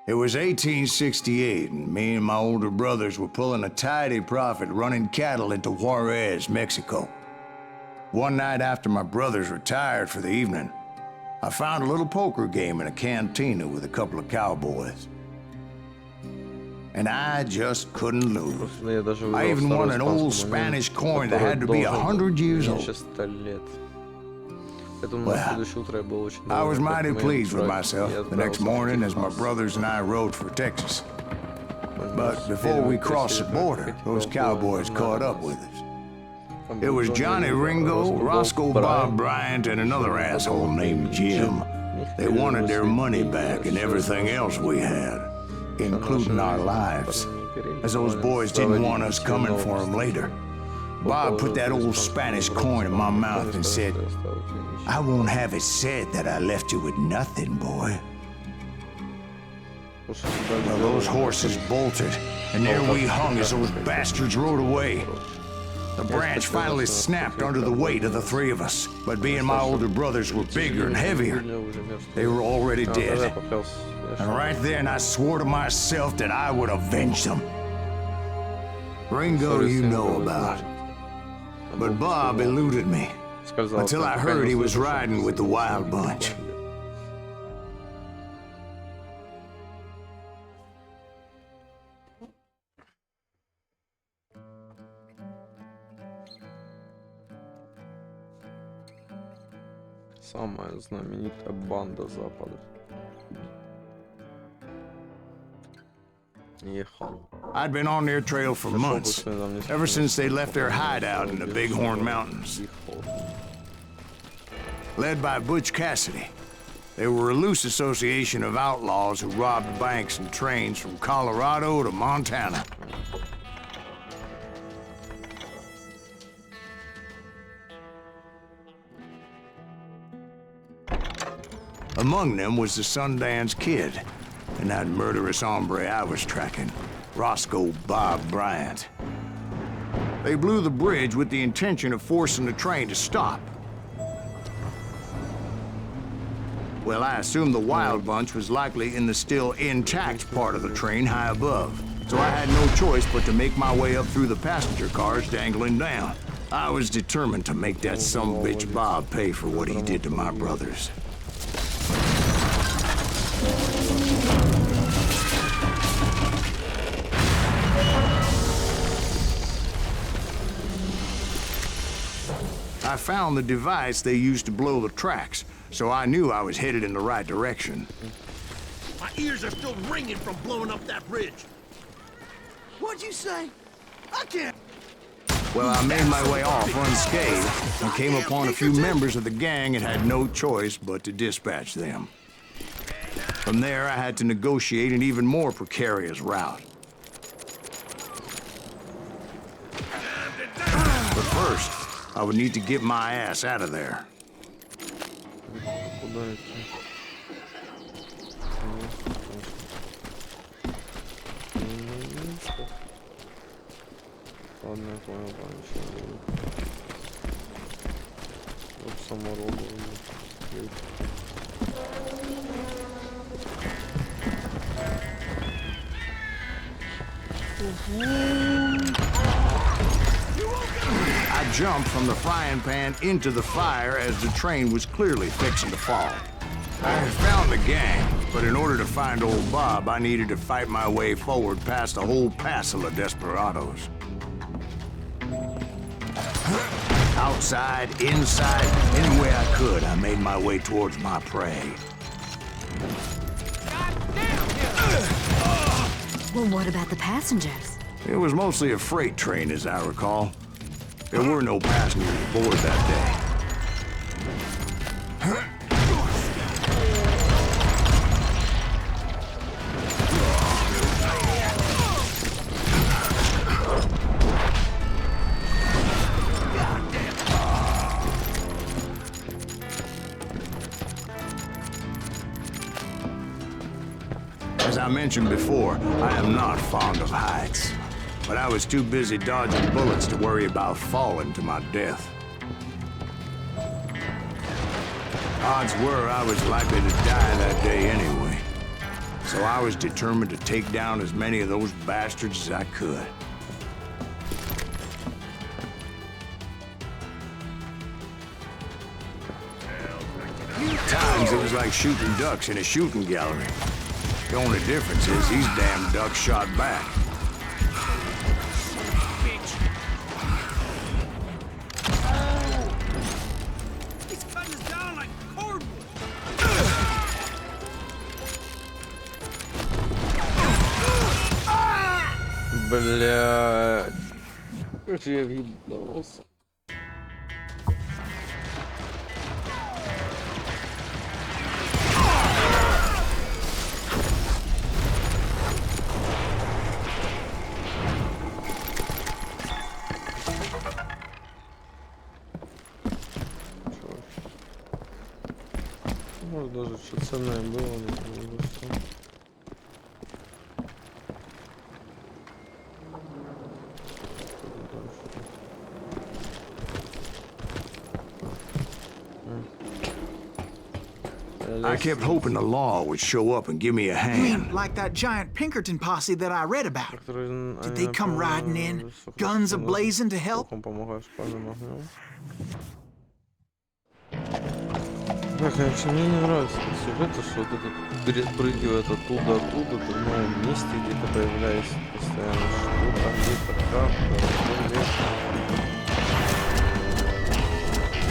It was 1868, and me and my older brothers were pulling a tidy profit running cattle into Juarez, Mexico. One night after my brothers retired for the evening, I found a little poker game in a cantina with a couple of cowboys. And I just couldn't lose. I even won an old Spanish coin that had to be 100 years old. Well, I was mighty pleased with myself the next morning as my brothers and I rode for Texas. But before we crossed the border, those cowboys caught up with us. It was Johnny Ringo, Roscoe Bob Bryant, and another asshole named Jim. They wanted their money back and everything else we had, including our lives, as those boys didn't want us coming for them later. Bob put that old Spanish coin in my mouth and said, "I won't have it said that I left you with nothing, boy." Well, those horses bolted, and there we hung as those bastards rode away. The branch finally snapped under the weight of the three of us, but being my older brothers were bigger and heavier, they were already dead. And right then I swore to myself that I would avenge them. Ringo you know about, but Bob eluded me until I heard he was riding with the Wild Bunch. Самая знаменитая банда Запада. I'd been on their trail for months, ever since they left their hideout in the Bighorn Mountains. Led by Butch Cassidy, they were a loose association of outlaws who robbed banks and trains from Colorado to Montana. Among them was the Sundance Kid, and that murderous hombre I was tracking, Roscoe Bob Bryant. They blew the bridge with the intention of forcing the train to stop. Well, I assumed the Wild Bunch was likely in the still intact part of the train high above, so I had no choice but to make my way up through the passenger cars dangling down. I was determined to make that sumbitch Bob pay for what he did to my brothers. I found the device they used to blow the tracks, so I knew I was headed in the right direction. My ears are still ringing from blowing up that bridge. What'd you say? I can't. Well, I made my way off unscathed and came upon a few members of the gang and had no choice but to dispatch them. From there, I had to negotiate an even more precarious route. But first, I would need to get my ass out of there. Ладно, я понял, вот самородовый. I jumped from the frying pan into the fire as the train was clearly fixing to fall. I had found the gang, but in order to find old Bob, I needed to fight my way forward past a whole passel of desperados. Outside, inside, any way I could, I made my way towards my prey. Well, what about the passengers? It was mostly a freight train, as I recall. There were no passengers aboard that day. As I mentioned before, I am not fond of heights. But I was too busy dodging bullets to worry about falling to my death. Odds were I was likely to die that day anyway. So I was determined to take down as many of those bastards as I could. Times it was like shooting ducks in a shooting gallery. The only difference is these damn ducks shot back. He's cutting us down like cordwood. Блядь. Как же я въебался. Может даже что ценное было, но не все. I kept hoping the law would show up and give me a You hand. mean like that giant Pinkerton posse that I read about? Did they come riding in, guns a-blazing to help? Да, конечно, мне не нравится сюжет, что вот это перепрыгивает оттуда, ты в новом месте где-то появляешься постоянно, что-то где-то, как-то, где-то.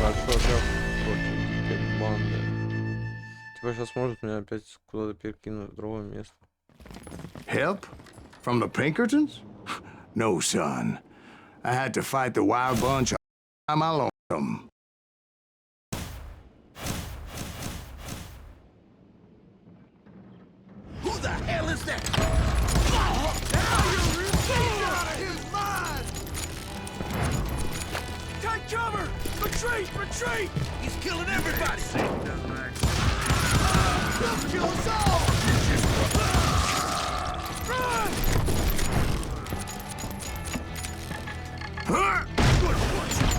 А что опять против теперь банды? Типа сейчас может меня опять куда-то перекинуть в другое место. Help? From the Pinkertons? No, son. I had to fight the wild bunch on my lonesome. Who the hell is that? Now you're out of his mind! Take cover! Retreat! Retreat! He's killing everybody! He'll kill us all! Run! Good fortune!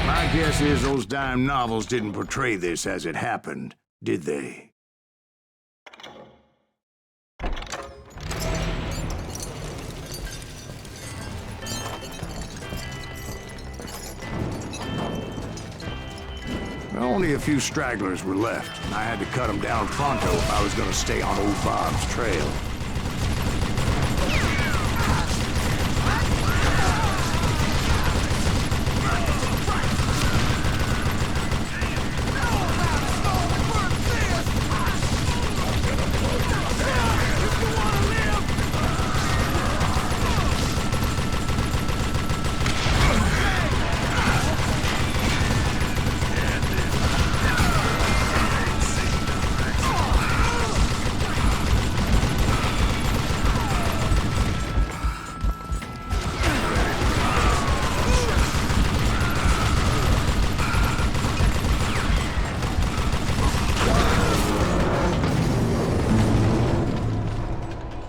My guess is those dime novels didn't portray this as it happened, did they? Only a few stragglers were left, and I had to cut them down pronto if I was going to stay on old Bob's trail.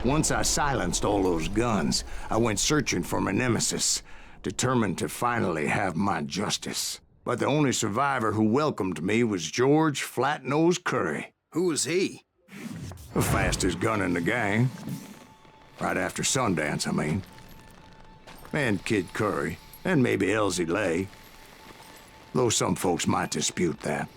Once I silenced all those guns, I went searching for my nemesis, determined to finally have my justice. But the only survivor who welcomed me was George Flat-Nosed Curry. Who was he? The fastest gun in the gang. Right after Sundance, I mean. And Kid Curry, and maybe Elsie Lay. Though some folks might dispute that.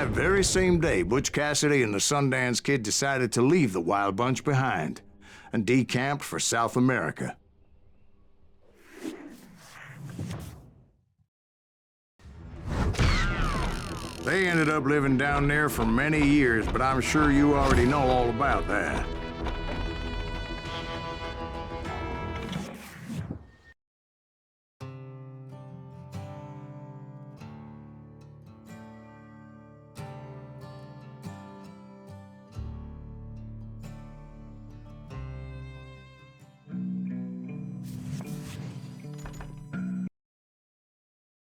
That very same day, Butch Cassidy and the Sundance Kid decided to leave the Wild Bunch behind and decamped for South America. They ended up living down there for many years, but I'm sure you already know all about that.